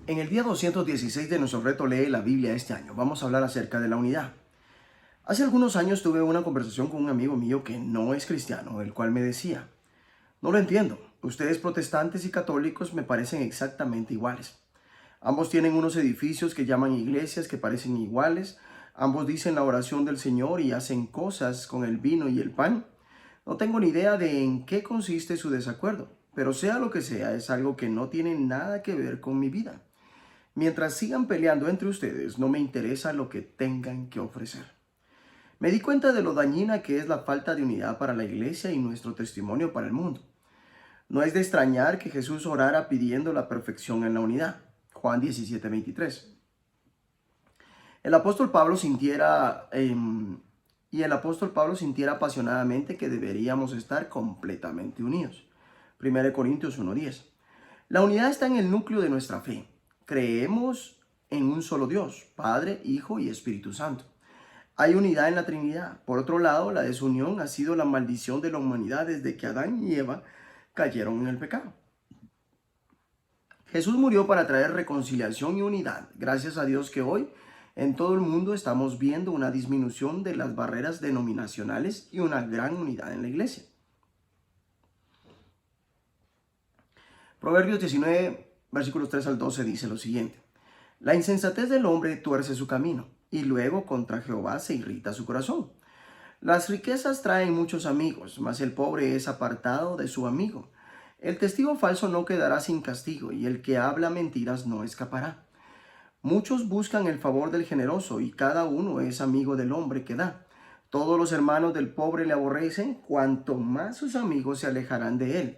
En el día 216 de nuestro reto Lee la Biblia este año, vamos a hablar acerca de la unidad. Hace algunos años tuve una conversación con un amigo mío que no es cristiano, el cual me decía: no lo entiendo, ustedes protestantes y católicos me parecen exactamente iguales. Ambos tienen unos edificios que llaman iglesias que parecen iguales, ambos dicen la oración del Señor y hacen cosas con el vino y el pan. No tengo ni idea de en qué consiste su desacuerdo, pero sea lo que sea, es algo que no tiene nada que ver con mi vida. Mientras sigan peleando entre ustedes, no me interesa lo que tengan que ofrecer. Me di cuenta de lo dañina que es la falta de unidad para la iglesia y nuestro testimonio para el mundo. No es de extrañar que Jesús orara pidiendo la perfección en la unidad. Juan 17:23. El apóstol Pablo sintiera apasionadamente que deberíamos estar completamente unidos. 1 Corintios 1:10. La unidad está en el núcleo de nuestra fe. Creemos en un solo Dios, Padre, Hijo y Espíritu Santo. Hay unidad en la Trinidad. Por otro lado, la desunión ha sido la maldición de la humanidad desde que Adán y Eva cayeron en el pecado. Jesús murió para traer reconciliación y unidad. Gracias a Dios que hoy en todo el mundo estamos viendo una disminución de las barreras denominacionales y una gran unidad en la iglesia. Proverbios 19, versículos 3 al 12 dice lo siguiente: la insensatez del hombre tuerce su camino, y luego contra Jehová se irrita su corazón. Las riquezas traen muchos amigos, mas el pobre es apartado de su amigo. El testigo falso no quedará sin castigo, y el que habla mentiras no escapará. Muchos buscan el favor del generoso, y cada uno es amigo del hombre que da. Todos los hermanos del pobre le aborrecen, cuanto más sus amigos se alejarán de él.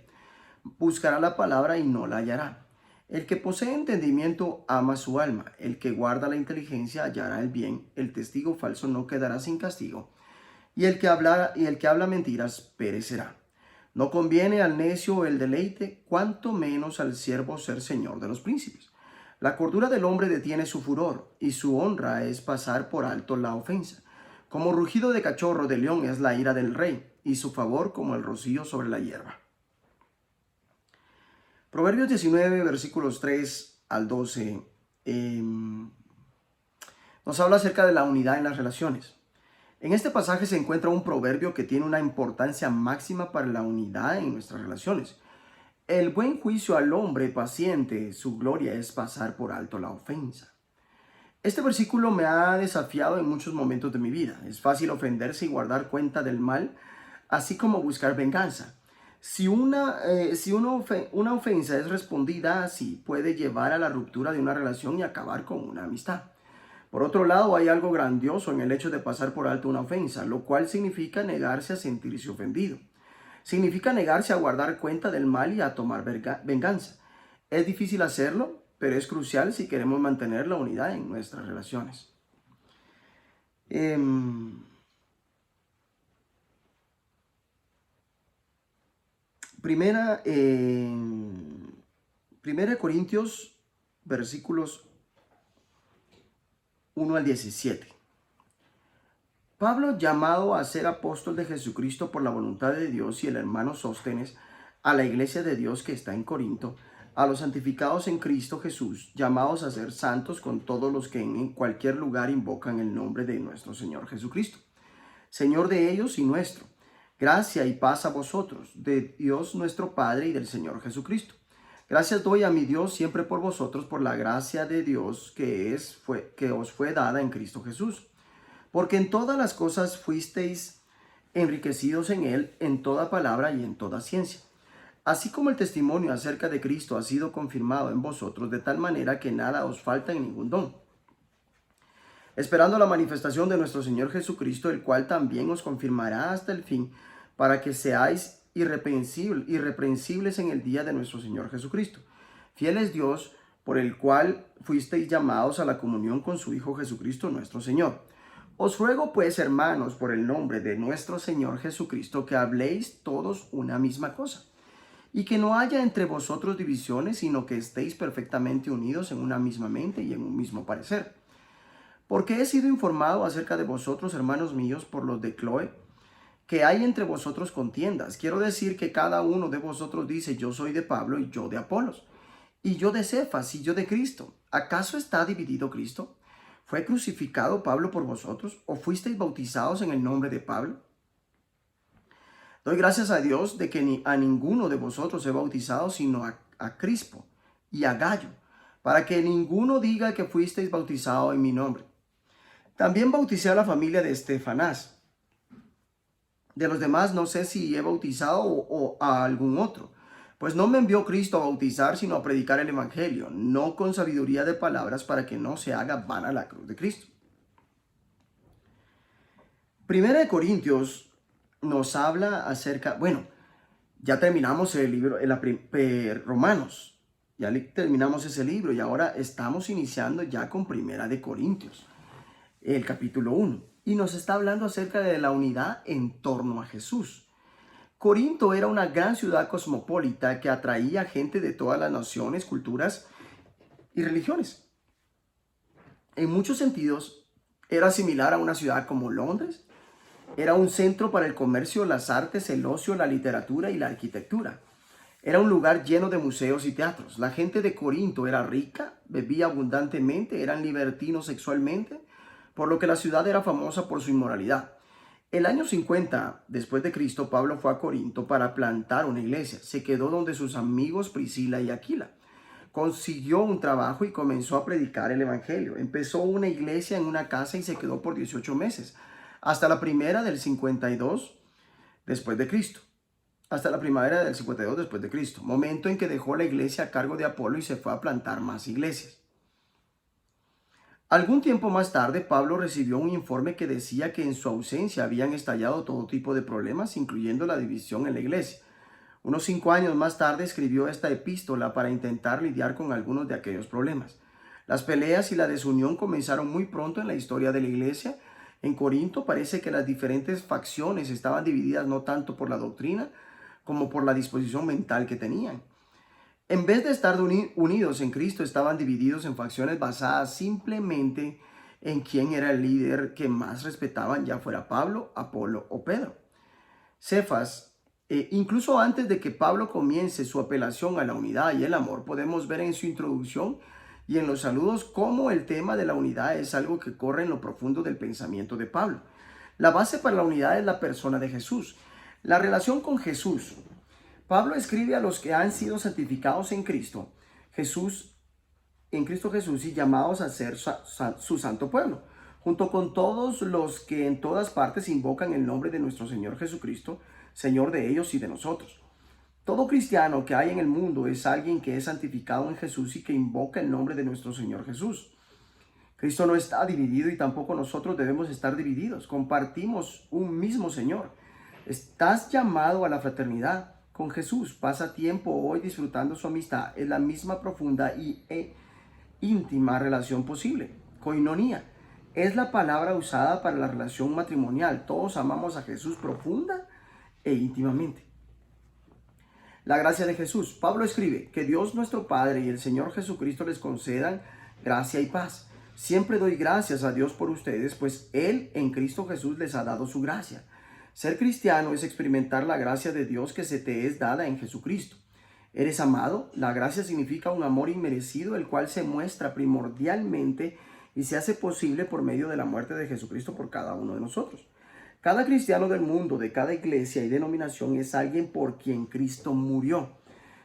Buscará la palabra y no la hallará. El que posee entendimiento ama su alma. El que guarda la inteligencia hallará el bien. El testigo falso no quedará sin castigo, y el que habla mentiras perecerá. No conviene al necio el deleite, cuanto menos al siervo ser señor de los príncipes. La cordura del hombre detiene su furor, y su honra es pasar por alto la ofensa. Como rugido de cachorro de león es la ira del rey, y su favor como el rocío sobre la hierba. Proverbios 19, versículos 3 al 12, nos habla acerca de la unidad en las relaciones. En este pasaje se encuentra un proverbio que tiene una importancia máxima para la unidad en nuestras relaciones. El buen juicio al hombre paciente, su gloria es pasar por alto la ofensa. Este versículo me ha desafiado en muchos momentos de mi vida. Es fácil ofenderse y guardar cuenta del mal, así como buscar venganza. Si una ofensa es respondida así, puede llevar a la ruptura de una relación y acabar con una amistad. Por otro lado, hay algo grandioso en el hecho de pasar por alto una ofensa, lo cual significa negarse a sentirse ofendido. Significa negarse a guardar cuenta del mal y a tomar venganza. Es difícil hacerlo, pero es crucial si queremos mantener la unidad en nuestras relaciones. Primera Corintios, versículos 1 al 17. Pablo, llamado a ser apóstol de Jesucristo por la voluntad de Dios, y el hermano Sóstenes, a la iglesia de Dios que está en Corinto, a los santificados en Cristo Jesús, llamados a ser santos con todos los que en cualquier lugar invocan el nombre de nuestro Señor Jesucristo, Señor de ellos y nuestro. Gracia y paz a vosotros, de Dios nuestro Padre y del Señor Jesucristo. Gracias doy a mi Dios siempre por vosotros, por la gracia de Dios que os fue dada en Cristo Jesús. Porque en todas las cosas fuisteis enriquecidos en él, en toda palabra y en toda ciencia. Así como el testimonio acerca de Cristo ha sido confirmado en vosotros, de tal manera que nada os falta en ningún don. Esperando la manifestación de nuestro Señor Jesucristo, el cual también os confirmará hasta el fin, para que seáis irreprensibles en el día de nuestro Señor Jesucristo. Fiel es Dios, por el cual fuisteis llamados a la comunión con su Hijo Jesucristo nuestro Señor. Os ruego pues, hermanos, por el nombre de nuestro Señor Jesucristo, que habléis todos una misma cosa, y que no haya entre vosotros divisiones, sino que estéis perfectamente unidos en una misma mente y en un mismo parecer. Porque he sido informado acerca de vosotros, hermanos míos, por los de Cloé, que hay entre vosotros contiendas. Quiero decir que cada uno de vosotros dice: yo soy de Pablo y yo de Apolos, Y yo de Cefas, y yo de Cristo. ¿Acaso está dividido Cristo? ¿Fue crucificado Pablo por vosotros? ¿O fuisteis bautizados en el nombre de Pablo? Doy gracias a Dios de que a ninguno de vosotros he bautizado, sino a Crispo y a Gallo, para que ninguno diga que fuisteis bautizados en mi nombre. También bauticé a la familia de Estefanás. De los demás no sé si he bautizado o a algún otro, pues no me envió Cristo a bautizar, sino a predicar el Evangelio, no con sabiduría de palabras, para que no se haga vana la cruz de Cristo. Primera de Corintios nos habla acerca, bueno, ya terminamos el libro, Romanos, ya terminamos ese libro y ahora estamos iniciando ya con Primera de Corintios, el capítulo 1, y nos está hablando acerca de la unidad en torno a Jesús. Corinto era una gran ciudad cosmopolita que atraía gente de todas las naciones, culturas y religiones. En muchos sentidos, era similar a una ciudad como Londres. Era un centro para el comercio, las artes, el ocio, la literatura y la arquitectura. Era un lugar lleno de museos y teatros. La gente de Corinto era rica, bebía abundantemente, eran libertinos sexualmente, por lo que la ciudad era famosa por su inmoralidad. El año 50 después de Cristo, Pablo fue a Corinto para plantar una iglesia. Se quedó donde sus amigos Priscila y Aquila. Consiguió un trabajo y comenzó a predicar el evangelio. Empezó una iglesia en una casa y se quedó por 18 meses, hasta la primera del 52 después de Cristo. Hasta la primavera del 52 después de Cristo, momento en que dejó la iglesia a cargo de Apolo y se fue a plantar más iglesias. Algún tiempo más tarde, Pablo recibió un informe que decía que en su ausencia habían estallado todo tipo de problemas, incluyendo la división en la iglesia. Unos 5 años más tarde escribió esta epístola para intentar lidiar con algunos de aquellos problemas. Las peleas y la desunión comenzaron muy pronto en la historia de la iglesia. En Corinto parece que las diferentes facciones estaban divididas no tanto por la doctrina como por la disposición mental que tenían. En vez de estar unidos en Cristo, estaban divididos en facciones basadas simplemente en quién era el líder que más respetaban, ya fuera Pablo, Apolo o Pedro. Cefas, incluso antes de que Pablo comience su apelación a la unidad y el amor, podemos ver en su introducción y en los saludos cómo el tema de la unidad es algo que corre en lo profundo del pensamiento de Pablo. La base para la unidad es la persona de Jesús, la relación con Jesús. Pablo escribe a los que han sido santificados en Cristo Jesús y llamados a ser su santo pueblo, junto con todos los que en todas partes invocan el nombre de nuestro Señor Jesucristo, Señor de ellos y de nosotros. Todo cristiano que hay en el mundo es alguien que es santificado en Jesús y que invoca el nombre de nuestro Señor Jesús. Cristo no está dividido y tampoco nosotros debemos estar divididos. Compartimos un mismo Señor. Estás llamado a la fraternidad con Jesús. Pasa tiempo hoy disfrutando su amistad. Es la misma profunda e íntima relación posible. Koinonía es la palabra usada para la relación matrimonial. Todos amamos a Jesús profunda e íntimamente. La gracia de Jesús. Pablo escribe que Dios nuestro Padre y el Señor Jesucristo les concedan gracia y paz. Siempre doy gracias a Dios por ustedes, pues Él en Cristo Jesús les ha dado su gracia. Ser cristiano es experimentar la gracia de Dios que se te es dada en Jesucristo. ¿Eres amado? La gracia significa un amor inmerecido, el cual se muestra primordialmente y se hace posible por medio de la muerte de Jesucristo por cada uno de nosotros. Cada cristiano del mundo, de cada iglesia y denominación, es alguien por quien Cristo murió.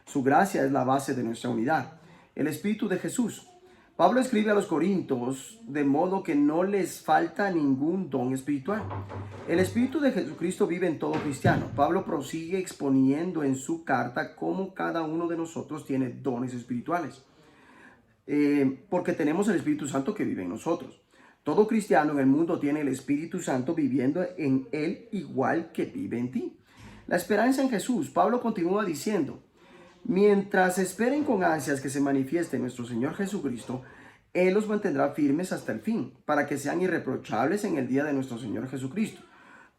Su gracia es la base de nuestra unidad. El Espíritu de Jesús. Pablo escribe a los Corintios de modo que no les falta ningún don espiritual. El Espíritu de Jesucristo vive en todo cristiano. Pablo prosigue exponiendo en su carta cómo cada uno de nosotros tiene dones espirituales, porque tenemos el Espíritu Santo que vive en nosotros. Todo cristiano en el mundo tiene el Espíritu Santo viviendo en él igual que vive en ti. La esperanza en Jesús. Pablo continúa diciendo: mientras esperen con ansias que se manifieste nuestro Señor Jesucristo, Él los mantendrá firmes hasta el fin, para que sean irreprochables en el día de nuestro Señor Jesucristo.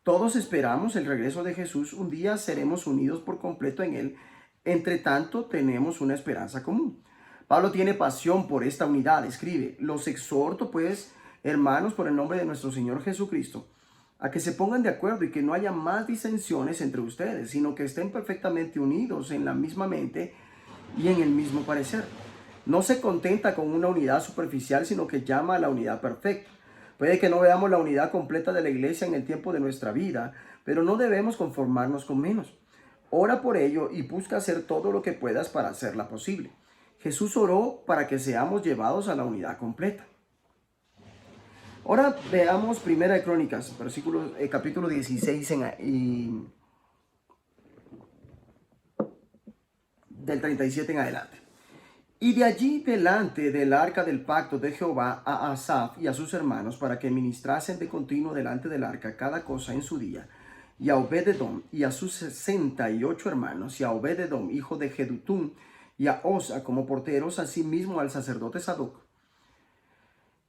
Todos esperamos el regreso de Jesús. Un día seremos unidos por completo en Él. Entre tanto, tenemos una esperanza común. Pablo tiene pasión por esta unidad. Escribe: los exhorto, pues, hermanos, por el nombre de nuestro Señor Jesucristo, a que se pongan de acuerdo y que no haya más disensiones entre ustedes, sino que estén perfectamente unidos en la misma mente y en el mismo parecer. No se contenta con una unidad superficial, sino que llama a la unidad perfecta. Puede que no veamos la unidad completa de la iglesia en el tiempo de nuestra vida, pero no debemos conformarnos con menos. Ora por ello y busca hacer todo lo que puedas para hacerla posible. Jesús oró para que seamos llevados a la unidad completa. Ahora veamos Primera de Crónicas, capítulo 16 del 37 en adelante. Y de allí delante del arca del pacto de Jehová a Asaf y a sus hermanos para que ministrasen de continuo delante del arca cada cosa en su día, y a Obed-edom y a sus 68 hermanos, y a Obed-edom hijo de Jedutún, y a Osa como porteros, asimismo al sacerdote Sadoc,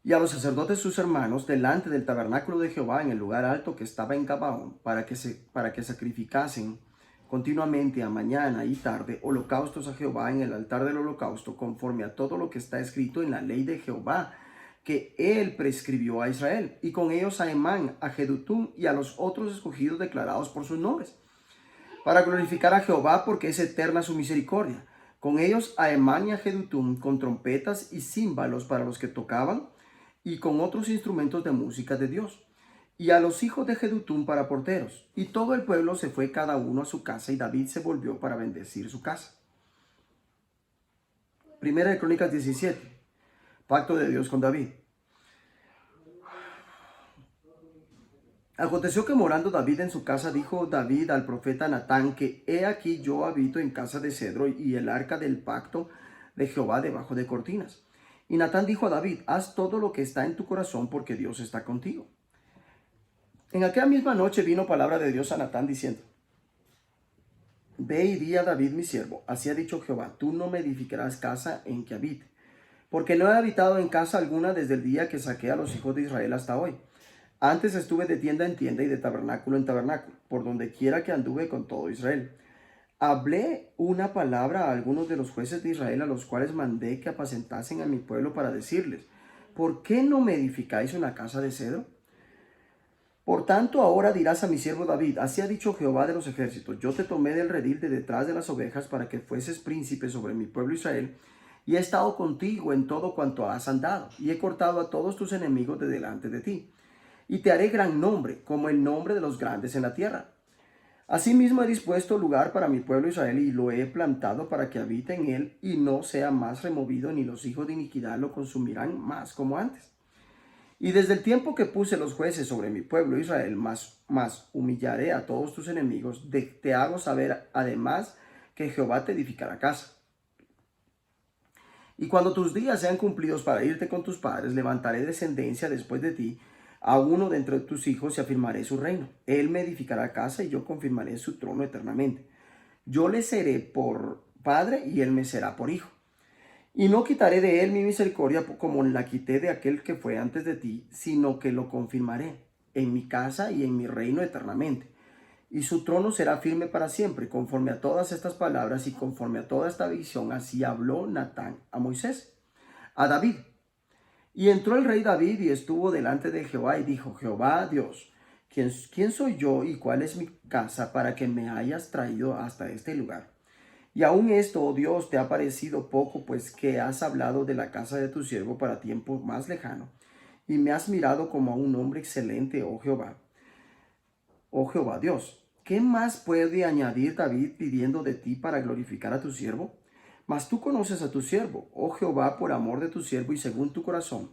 y a los sacerdotes sus hermanos, delante del tabernáculo de Jehová en el lugar alto que estaba en Gabaón, para que sacrificasen continuamente a mañana y tarde holocaustos a Jehová en el altar del holocausto, conforme a todo lo que está escrito en la ley de Jehová, que él prescribió a Israel, y con ellos a Emán, a Jedutún y a los otros escogidos declarados por sus nombres, para glorificar a Jehová, porque es eterna su misericordia. Con ellos a Emán y a Jedutún, con trompetas y címbalos para los que tocaban, y con otros instrumentos de música de Dios, y a los hijos de Jedutún para porteros. Y todo el pueblo se fue cada uno a su casa, y David se volvió para bendecir su casa. Primera de Crónicas 17. Pacto de Dios con David. Aconteció que morando David en su casa, dijo David al profeta Natán, que he aquí yo habito en casa de cedro, y el arca del pacto de Jehová debajo de cortinas. Y Natán dijo a David, haz todo lo que está en tu corazón, porque Dios está contigo. En aquella misma noche vino palabra de Dios a Natán diciendo, ve y di a David mi siervo, así ha dicho Jehová, tú no me edificarás casa en que habite, porque no he habitado en casa alguna desde el día que saqué a los hijos de Israel hasta hoy. Antes estuve de tienda en tienda y de tabernáculo en tabernáculo, por donde quiera que anduve con todo Israel. Hablé una palabra a algunos de los jueces de Israel, a los cuales mandé que apacentasen a mi pueblo, para decirles, ¿por qué no me edificáis una casa de cedro? Por tanto, ahora dirás a mi siervo David, así ha dicho Jehová de los ejércitos, yo te tomé del redil de detrás de las ovejas para que fueses príncipe sobre mi pueblo Israel, y he estado contigo en todo cuanto has andado, y he cortado a todos tus enemigos de delante de ti, y te haré gran nombre, como el nombre de los grandes en la tierra. Asimismo he dispuesto lugar para mi pueblo Israel, y lo he plantado para que habite en él, y no sea más removido, ni los hijos de iniquidad lo consumirán más como antes. Y desde el tiempo que puse los jueces sobre mi pueblo Israel, más humillaré a todos tus enemigos, te hago saber además que Jehová te edificará casa. Y cuando tus días sean cumplidos para irte con tus padres, levantaré descendencia después de ti, a uno de entre tus hijos, y afirmaré su reino. Él me edificará casa, y yo confirmaré su trono eternamente. Yo le seré por padre, y él me será por hijo. Y no quitaré de él mi misericordia como la quité de aquel que fue antes de ti, sino que lo confirmaré en mi casa y en mi reino eternamente. Y su trono será firme para siempre. Conforme a todas estas palabras y conforme a toda esta visión, así habló Natán a Moisés, a David. Y entró el rey David y estuvo delante de Jehová y dijo, Jehová Dios, ¿quién soy yo y cuál es mi casa para que me hayas traído hasta este lugar? Y aún esto, oh Dios, te ha parecido poco, pues que has hablado de la casa de tu siervo para tiempo más lejano, y me has mirado como a un hombre excelente, oh Jehová Dios. ¿Qué más puede añadir David pidiendo de ti para glorificar a tu siervo? Mas tú conoces a tu siervo, oh Jehová, por amor de tu siervo y según tu corazón.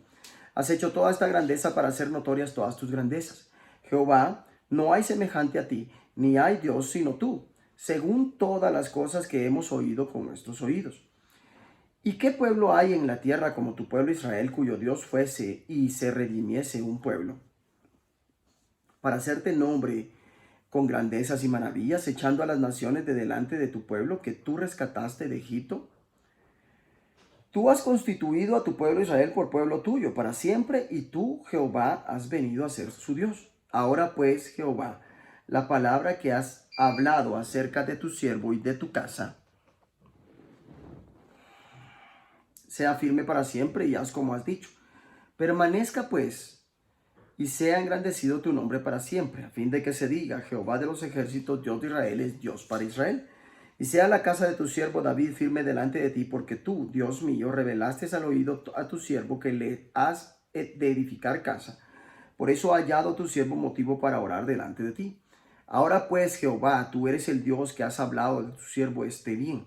Has hecho toda esta grandeza para hacer notorias todas tus grandezas. Jehová, no hay semejante a ti, ni hay Dios sino tú, según todas las cosas que hemos oído con nuestros oídos. ¿Y qué pueblo hay en la tierra como tu pueblo Israel, cuyo Dios fuese y se redimiese un pueblo, para hacerte nombre con grandezas y maravillas, echando a las naciones de delante de tu pueblo que tú rescataste de Egipto? Tú has constituido a tu pueblo Israel por pueblo tuyo para siempre, y tú, Jehová, has venido a ser su Dios. Ahora pues, Jehová, la palabra que has hablado acerca de tu siervo y de tu casa sea firme para siempre, y haz como has dicho. Permanezca pues, y sea engrandecido tu nombre para siempre, a fin de que se diga, Jehová de los ejércitos, Dios de Israel, es Dios para Israel. Y sea la casa de tu siervo David firme delante de ti, porque tú, Dios mío, revelaste al oído a tu siervo que le has de edificar casa. Por eso ha hallado tu siervo motivo para orar delante de ti. Ahora pues, Jehová, tú eres el Dios que has hablado de tu siervo esté bien.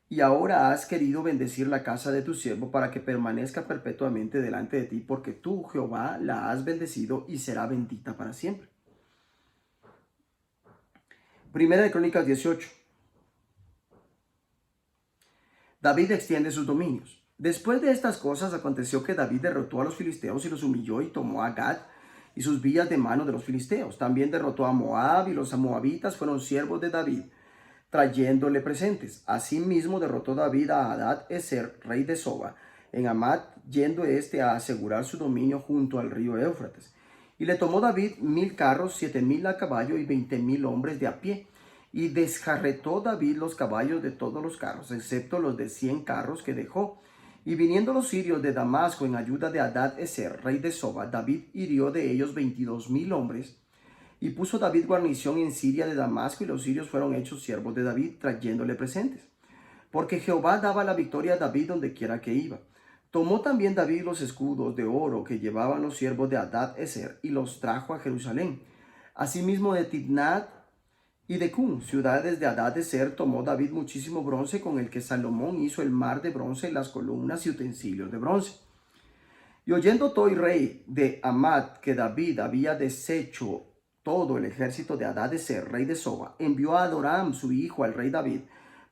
Y ahora has querido bendecir la casa de tu siervo para que permanezca perpetuamente delante de ti, porque tú, Jehová, la has bendecido y será bendita para siempre. Primera de Crónicas 18. David extiende sus dominios. Después de estas cosas aconteció que David derrotó a los filisteos y los humilló y tomó a Gad y sus villas de mano de los filisteos. También derrotó a Moab y los moabitas fueron siervos de David, trayéndole presentes. Asimismo derrotó David a Hadad-ezer, rey de Soba, en Hamat, yendo a asegurar su dominio junto al río Éufrates. Y le tomó David 1000 carros, 7000 a caballo y 20,000 hombres de a pie. Y desjarretó David los caballos de todos los carros, excepto los de 100 carros que dejó. Y viniendo los sirios de Damasco en ayuda de Hadad-ezer, rey de Soba, David hirió de ellos 22,000 hombres. Y puso David guarnición en Siria de Damasco, y los sirios fueron hechos siervos de David, trayéndole presentes. Porque Jehová daba la victoria a David donde quiera que iba. Tomó también David los escudos de oro que llevaban los siervos de Hadad-ezer, y los trajo a Jerusalén. Asimismo de Tibnat y de Cun, ciudades de Hadad-ezer, tomó David muchísimo bronce, con el que Salomón hizo el mar de bronce, las columnas y utensilios de bronce. Y oyendo Toi, rey de Hamat, que David había deshecho todo el ejército de Hadad-ezer, rey de Soba, envió a Adoram, su hijo, al rey David,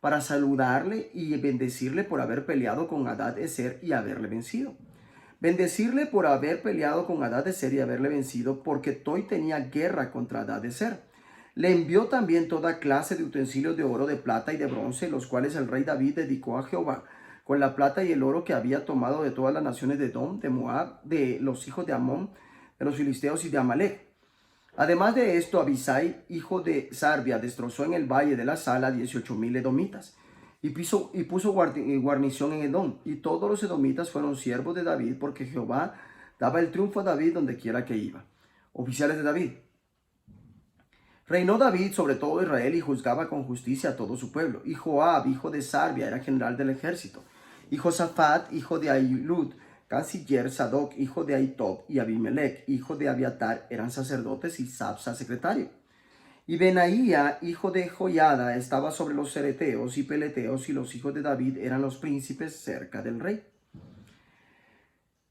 para saludarle y bendecirle por haber peleado con Hadad-ezer y haberle vencido. Bendecirle por haber peleado con Hadad-ezer y haberle vencido, porque Toi tenía guerra contra Hadad-ezer. Le envió también toda clase de utensilios de oro, de plata y de bronce, los cuales el rey David dedicó a Jehová, con la plata y el oro que había tomado de todas las naciones de Edom, de Moab, de los hijos de Amón, de los filisteos y de Amalek. Además de esto, Abisai, hijo de Sarbia, destrozó en el valle de la Sala 18,000 edomitas, y puso guarnición en Edom, y todos los edomitas fueron siervos de David, porque Jehová daba el triunfo a David donde quiera que iba. Oficiales de David. Reinó David sobre todo Israel y juzgaba con justicia a todo su pueblo. Y Joab, hijo de Sarbia, era general del ejército. Y Josafat, hijo de Ahilud, canciller, Sadoc, hijo de Ahitob, y Abimelech, hijo de Abiatar, eran sacerdotes, y Sapsa, secretario. Y Benaía, hijo de Joiada, estaba sobre los cereteos y peleteos, y los hijos de David eran los príncipes cerca del rey.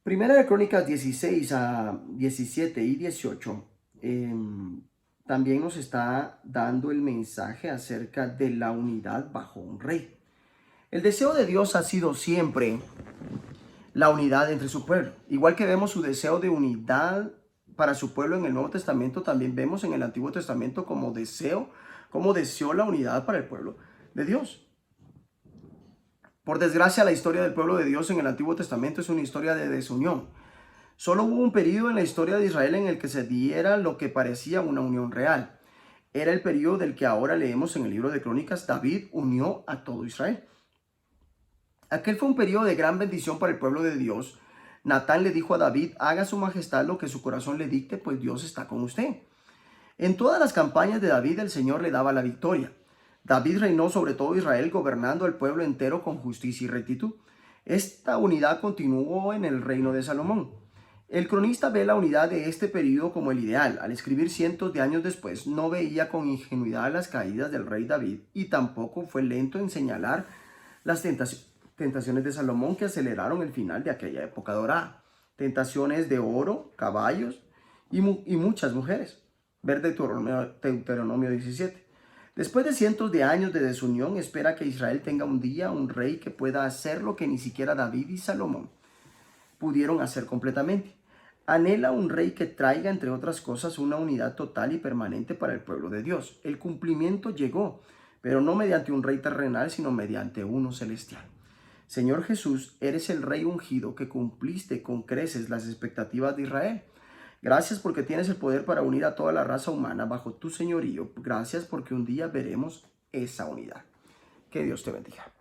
Primera de Crónicas 16 a 17 y 18 también nos está dando el mensaje acerca de la unidad bajo un rey. El deseo de Dios ha sido siempre la unidad entre su pueblo. Igual que vemos su deseo de unidad para su pueblo en el Nuevo Testamento, también vemos en el Antiguo Testamento como deseó la unidad para el pueblo de Dios. Por desgracia, la historia del pueblo de Dios en el Antiguo Testamento es una historia de desunión. Solo hubo un periodo en la historia de Israel en el que se diera lo que parecía una unión real. Era el periodo del que ahora leemos en el libro de Crónicas. David unió a todo Israel. Aquel fue un periodo de gran bendición para el pueblo de Dios. Natán le dijo a David: haga su majestad lo que su corazón le dicte, pues Dios está con usted. En todas las campañas de David el Señor le daba la victoria. David reinó sobre todo Israel, gobernando al pueblo entero con justicia y rectitud. Esta unidad continuó en el reino de Salomón. El cronista ve la unidad de este periodo como el ideal. Al escribir cientos de años después, no veía con ingenuidad las caídas del rey David, y tampoco fue lento en señalar las tentaciones de Salomón que aceleraron el final de aquella época dorada. Tentaciones de oro, caballos y muchas mujeres. Ver Deuteronomio 17. Después de cientos de años de desunión, espera que Israel tenga un día un rey que pueda hacer lo que ni siquiera David y Salomón pudieron hacer completamente. Anhela un rey que traiga, entre otras cosas, una unidad total y permanente para el pueblo de Dios. El cumplimiento llegó, pero no mediante un rey terrenal, sino mediante uno celestial. Señor Jesús, eres el rey ungido que cumpliste con creces las expectativas de Israel. Gracias porque tienes el poder para unir a toda la raza humana bajo tu señorío. Gracias porque un día veremos esa unidad. Que Dios te bendiga.